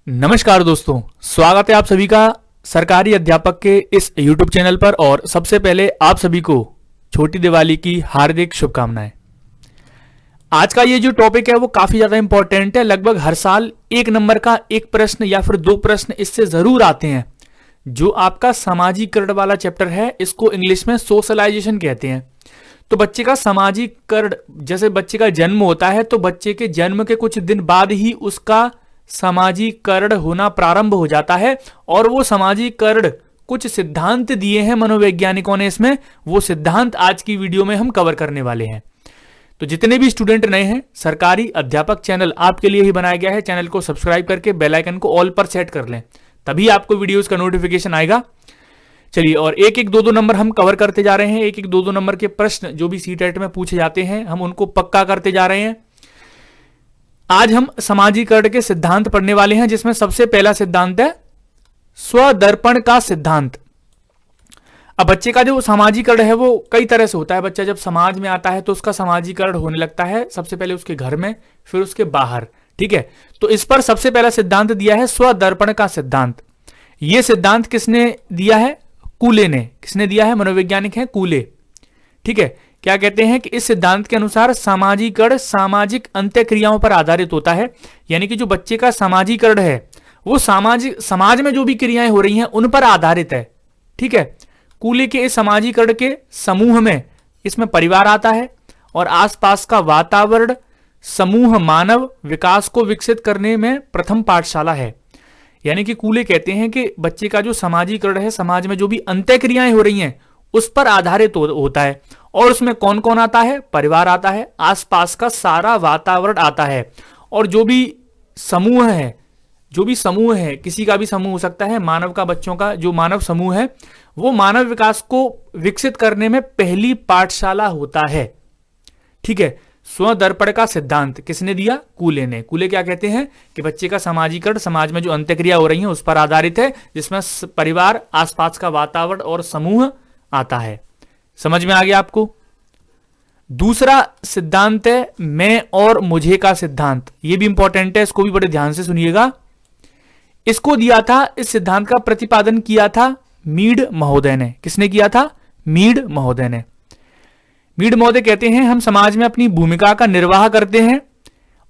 नमस्कार दोस्तों, स्वागत है आप सभी का सरकारी अध्यापक के इस YouTube चैनल पर। और सबसे पहले आप सभी को छोटी दिवाली की हार्दिक शुभकामनाएं। आज का ये जो टॉपिक है वो काफी ज्यादा इंपॉर्टेंट है। लगभग हर साल एक नंबर का एक प्रश्न या फिर दो प्रश्न इससे जरूर आते हैं। जो आपका सामाजिकरण वाला चैप्टर है, इसको इंग्लिश में सोशलाइजेशन कहते हैं। तो बच्चे का सामाजिकरण, जैसे बच्चे का जन्म होता है तो बच्चे के जन्म के कुछ दिन बाद ही उसका सामाजिकरण होना प्रारंभ हो जाता है। और वो सामाजिकरण कुछ सिद्धांत दिए हैं मनोवैज्ञानिकों ने इसमें, वो सिद्धांत आज की वीडियो में हम कवर करने वाले हैं। तो जितने भी स्टूडेंट नए हैं, सरकारी अध्यापक चैनल आपके लिए ही बनाया गया है। चैनल को सब्सक्राइब करके बेल आइकन को ऑल पर सेट कर लें, तभी आपको वीडियोस का नोटिफिकेशन आएगा। चलिए, और एक एक दो दो नंबर हम कवर करते जा रहे हैं। एक एक दो दो नंबर के प्रश्न जो भी सीटेट में पूछे जाते हैं, हम उनको पक्का करते जा रहे हैं। आज हम सामाजिकरण के सिद्धांत पढ़ने वाले हैं, जिसमें सबसे पहला सिद्धांत है स्वदर्पण का सिद्धांत। अब बच्चे का जो सामाजिकरण है वो कई तरह से होता है। बच्चा जब समाज में आता है तो उसका सामाजिकरण होने लगता है, सबसे पहले उसके घर में, फिर उसके बाहर। ठीक है, तो इस पर सबसे पहला सिद्धांत दिया है स्वदर्पण का सिद्धांत। यह सिद्धांत किसने दिया है? कूले ने। किसने दिया है? मनोवैज्ञानिक है कूले। ठीक है, क्या कहते हैं कि इस सिद्धांत के अनुसार सामाजिकरण सामाजिक अंत्यक्रियाओं पर आधारित होता है। यानी कि जो बच्चे का सामाजिकरण है वो समाज में जो भी क्रियाएं हो रही हैं उन पर आधारित है। ठीक है, कूले के इस सामाजिकरण के समूह में इसमें परिवार आता है और आसपास का वातावरण समूह मानव विकास को विकसित करने में प्रथम पाठशाला है। यानी कि कूले कहते हैं कि बच्चे का जो सामाजिकरण है, समाज में जो भी अंत्यक्रियाएं हो रही हैं उस पर आधारित होता है। और उसमें कौन कौन आता है? परिवार आता है, आसपास का सारा वातावरण आता है, और जो भी समूह है, किसी का भी समूह हो सकता है, मानव का, बच्चों का जो मानव समूह है वो मानव विकास को विकसित करने में पहली पाठशाला होता है। ठीक है, स्वदर्पण का सिद्धांत किसने दिया? कूले ने। कूले क्या कहते हैं कि बच्चे का सामाजिकरण समाज में जो अंत्यक्रिया हो रही है उस पर आधारित है, जिसमें परिवार, आसपास का वातावरण और समूह आता है। समझ में आ गया आपको? दूसरा सिद्धांत है मैं और मुझे का सिद्धांत। यह भी इंपॉर्टेंट है, इसको भी बड़े ध्यान से सुनिएगा। इसको दिया था, इस सिद्धांत का प्रतिपादन किया था मीड महोदय ने। किसने किया था? मीड महोदय ने। मीड महोदय कहते हैं हम समाज में अपनी भूमिका का निर्वाह करते हैं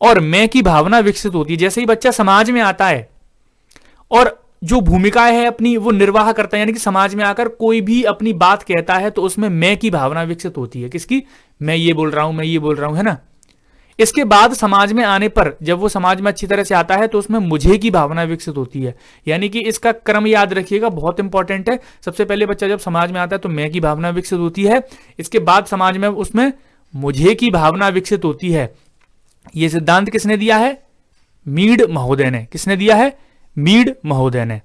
और मैं की भावना विकसित होती है। जैसे ही बच्चा समाज में आता है और जो भूमिका है अपनी वो निर्वाह करता है, यानी कि समाज में आकर कोई भी अपनी बात कहता है तो उसमें मैं की भावना विकसित होती है। किसकी? मैं ये बोल रहा हूं, मैं ये बोल रहा हूं, है ना। इसके बाद समाज में आने पर, जब वो समाज में अच्छी तरह से आता है तो उसमें मुझे की भावना विकसित होती है। यानी कि इसका क्रम याद रखिएगा, बहुत इंपॉर्टेंट है। सबसे पहले बच्चा जब समाज में आता है तो मैं की भावना विकसित होती है, इसके बाद समाज में उसमें मुझे की भावना विकसित होती है। यह सिद्धांत किसने दिया है? मीड महोदय ने। किसने दिया है? मीड महोदय ने।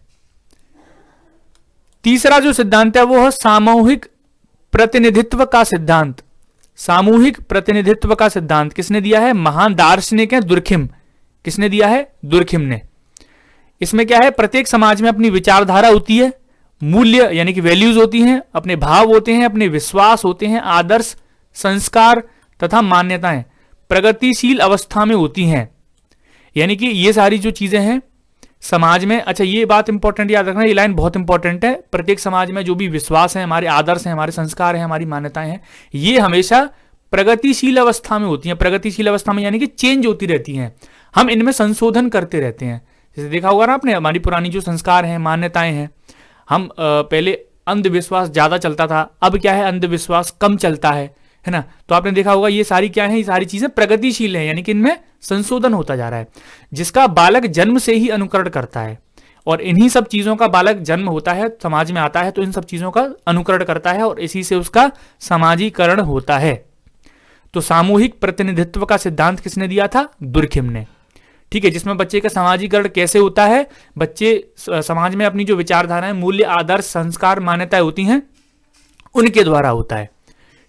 तीसरा जो सिद्धांत है वो है सामूहिक प्रतिनिधित्व का सिद्धांत। सामूहिक प्रतिनिधित्व का सिद्धांत किसने दिया है? महान दार्शनिक है दुर्खिम। किसने दिया है? दुर्खिम ने। इसमें क्या है? प्रत्येक समाज में अपनी विचारधारा होती है, मूल्य यानी कि वैल्यूज होती हैं, अपने भाव होते हैं, अपने विश्वास होते हैं, आदर्श, संस्कार तथा मान्यताएं प्रगतिशील अवस्था में होती हैं। यानी कि ये सारी जो चीजें हैं समाज में, अच्छा ये बात इंपॉर्टेंट याद रखना, ये लाइन बहुत इंपॉर्टेंट है। प्रत्येक समाज में जो भी विश्वास है, हमारे आदर्श हैं, हमारे संस्कार हैं, हमारी मान्यताएं हैं, ये हमेशा प्रगतिशील अवस्था में होती हैं। प्रगतिशील अवस्था में यानी कि चेंज होती रहती हैं, हम इनमें संशोधन करते रहते हैं। जैसे देखा होगा ना आपने, हमारी पुरानी जो संस्कार हैं, मान्यताएं हैं, हम पहले अंधविश्वास ज्यादा चलता था, अब क्या है? अंधविश्वास कम चलता है ना। तो आपने देखा होगा ये सारी क्या है? ये सारी चीजें प्रगतिशील हैं, यानी कि इनमें संशोधन होता जा रहा है, जिसका बालक जन्म से ही अनुकरण करता है। और इन्हीं सब चीजों का बालक जन्म होता है, समाज में आता है तो इन सब चीजों का अनुकरण करता है और इसी से उसका सामाजिकरण होता है। तो सामूहिक प्रतिनिधित्व का सिद्धांत किसने दिया था? दुर्खिम ने। ठीक है, जिसमें बच्चे का सामाजिकरण कैसे होता है? बच्चे समाज में अपनी जो विचारधाराएं, मूल्य, आदर्श, संस्कार, मान्यताएं होती हैं, उनके द्वारा होता है।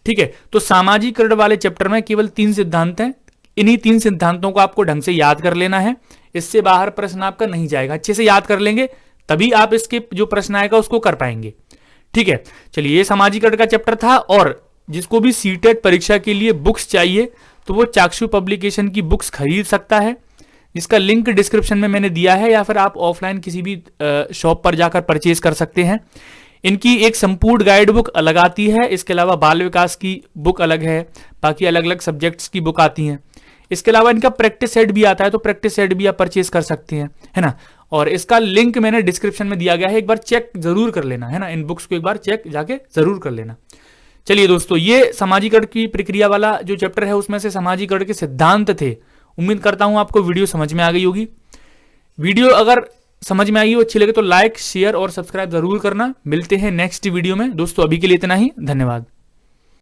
ठीक है, तो सामाजिकरण वाले चैप्टर में केवल 3 सिद्धांत हैं। इन्हीं 3 सिद्धांतों को आपको ढंग से याद कर लेना है, इससे बाहर प्रश्न आपका नहीं जाएगा। अच्छे से याद कर लेंगे तभी आप इसके जो प्रश्न आएगा उसको कर पाएंगे। ठीक है, चलिए, ये सामाजिकरण का चैप्टर था। और जिसको भी सीटेट परीक्षा के लिए बुक्स चाहिए तो वो चाक्षु पब्लिकेशन की बुक्स खरीद सकता है। जिसका लिंक डिस्क्रिप्शन में मैंने दिया है, या फिर आप ऑफलाइन किसी भी शॉप पर जाकर परचेज कर सकते हैं। इनकी एक संपूर्ण गाइड बुक अलग आती है, इसके अलावा बाल विकास की बुक अलग है, बाकी अलग अलग सब्जेक्ट्स की बुक आती हैं। इसके अलावा इनका प्रैक्टिस सेट भी आता है, तो प्रैक्टिस सेट भी आप परचेज कर सकते हैं, है ना। और इसका लिंक मैंने डिस्क्रिप्शन में दिया गया है, एक बार चेक जरूर कर लेना, है ना। इन बुक्स को एक बार चेक जाके जरूर कर लेना। चलिए दोस्तों, ये सामाजिकरण की प्रक्रिया वाला जो चैप्टर है उसमें से सामाजिकरण के सिद्धांत थे। उम्मीद करता हूं आपको वीडियो समझ में आ गई होगी। वीडियो अगर समझ में आई हो, अच्छी लगे तो लाइक, शेयर और सब्सक्राइब जरूर करना। मिलते हैं नेक्स्ट वीडियो में दोस्तों, अभी के लिए इतना ही, धन्यवाद।